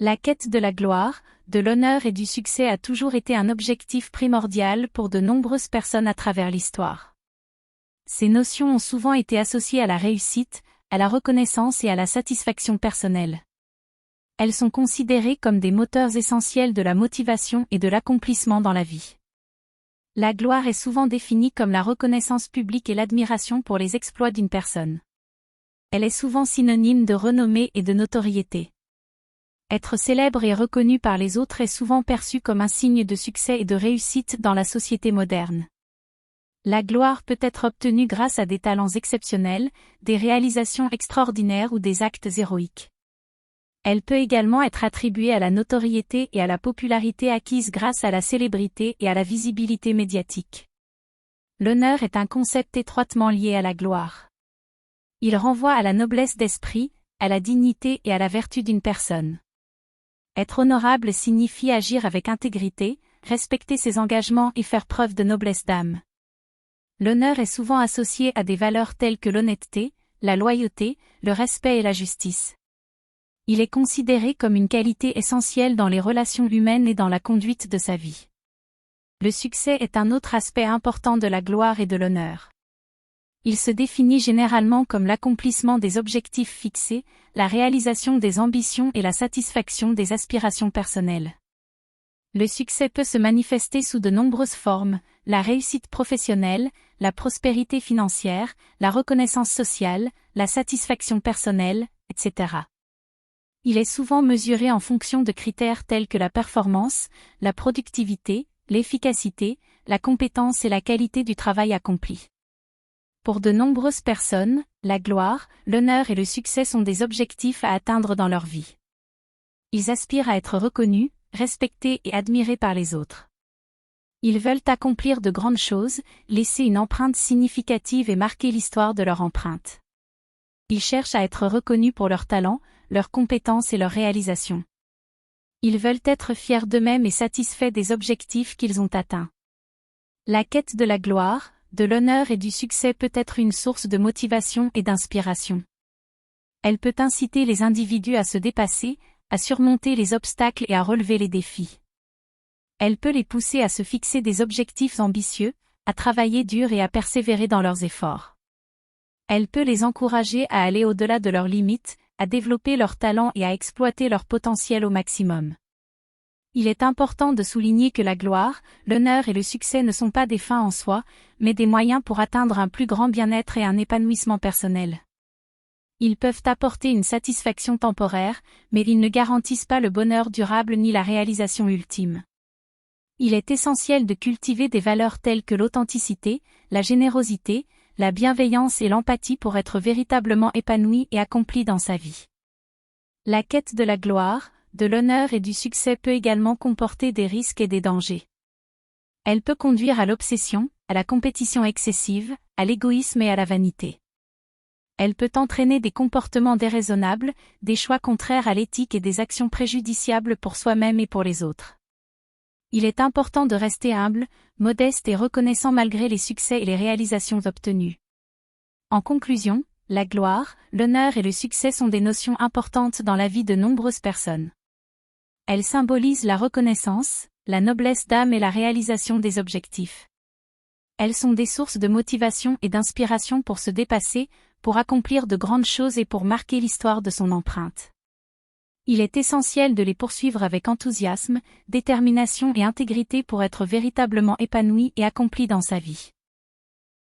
La quête de la gloire, de l'honneur et du succès a toujours été un objectif primordial pour de nombreuses personnes à travers l'histoire. Ces notions ont souvent été associées à la réussite, à la reconnaissance et à la satisfaction personnelle. Elles sont considérées comme des moteurs essentiels de la motivation et de l'accomplissement dans la vie. La gloire est souvent définie comme la reconnaissance publique et l'admiration pour les exploits d'une personne. Elle est souvent synonyme de renommée et de notoriété. Être célèbre et reconnu par les autres est souvent perçu comme un signe de succès et de réussite dans la société moderne. La gloire peut être obtenue grâce à des talents exceptionnels, des réalisations extraordinaires ou des actes héroïques. Elle peut également être attribuée à la notoriété et à la popularité acquise grâce à la célébrité et à la visibilité médiatique. L'honneur est un concept étroitement lié à la gloire. Il renvoie à la noblesse d'esprit, à la dignité et à la vertu d'une personne. Être honorable signifie agir avec intégrité, respecter ses engagements et faire preuve de noblesse d'âme. L'honneur est souvent associé à des valeurs telles que l'honnêteté, la loyauté, le respect et la justice. Il est considéré comme une qualité essentielle dans les relations humaines et dans la conduite de sa vie. Le succès est un autre aspect important de la gloire et de l'honneur. Il se définit généralement comme l'accomplissement des objectifs fixés, la réalisation des ambitions et la satisfaction des aspirations personnelles. Le succès peut se manifester sous de nombreuses formes, la réussite professionnelle, la prospérité financière, la reconnaissance sociale, la satisfaction personnelle, etc. Il est souvent mesuré en fonction de critères tels que la performance, la productivité, l'efficacité, la compétence et la qualité du travail accompli. Pour de nombreuses personnes, la gloire, l'honneur et le succès sont des objectifs à atteindre dans leur vie. Ils aspirent à être reconnus, respectés et admirés par les autres. Ils veulent accomplir de grandes choses, laisser une empreinte significative et marquer l'histoire de leur empreinte. Ils cherchent à être reconnus pour leurs talents, leurs compétences et leurs réalisations. Ils veulent être fiers d'eux-mêmes et satisfaits des objectifs qu'ils ont atteints. La quête de la gloire, de l'honneur et du succès peut être une source de motivation et d'inspiration. Elle peut inciter les individus à se dépasser, à surmonter les obstacles et à relever les défis. Elle peut les pousser à se fixer des objectifs ambitieux, à travailler dur et à persévérer dans leurs efforts. Elle peut les encourager à aller au-delà de leurs limites, à développer leurs talents et à exploiter leur potentiel au maximum. Il est important de souligner que la gloire, l'honneur et le succès ne sont pas des fins en soi, mais des moyens pour atteindre un plus grand bien-être et un épanouissement personnel. Ils peuvent apporter une satisfaction temporaire, mais ils ne garantissent pas le bonheur durable ni la réalisation ultime. Il est essentiel de cultiver des valeurs telles que l'authenticité, la générosité, la bienveillance et l'empathie pour être véritablement épanoui et accompli dans sa vie. La quête de la gloire, de l'honneur et du succès peut également comporter des risques et des dangers. Elle peut conduire à l'obsession, à la compétition excessive, à l'égoïsme et à la vanité. Elle peut entraîner des comportements déraisonnables, des choix contraires à l'éthique et des actions préjudiciables pour soi-même et pour les autres. Il est important de rester humble, modeste et reconnaissant malgré les succès et les réalisations obtenues. En conclusion, la gloire, l'honneur et le succès sont des notions importantes dans la vie de nombreuses personnes. Elles symbolisent la reconnaissance, la noblesse d'âme et la réalisation des objectifs. Elles sont des sources de motivation et d'inspiration pour se dépasser, pour accomplir de grandes choses et pour marquer l'histoire de son empreinte. Il est essentiel de les poursuivre avec enthousiasme, détermination et intégrité pour être véritablement épanoui et accompli dans sa vie.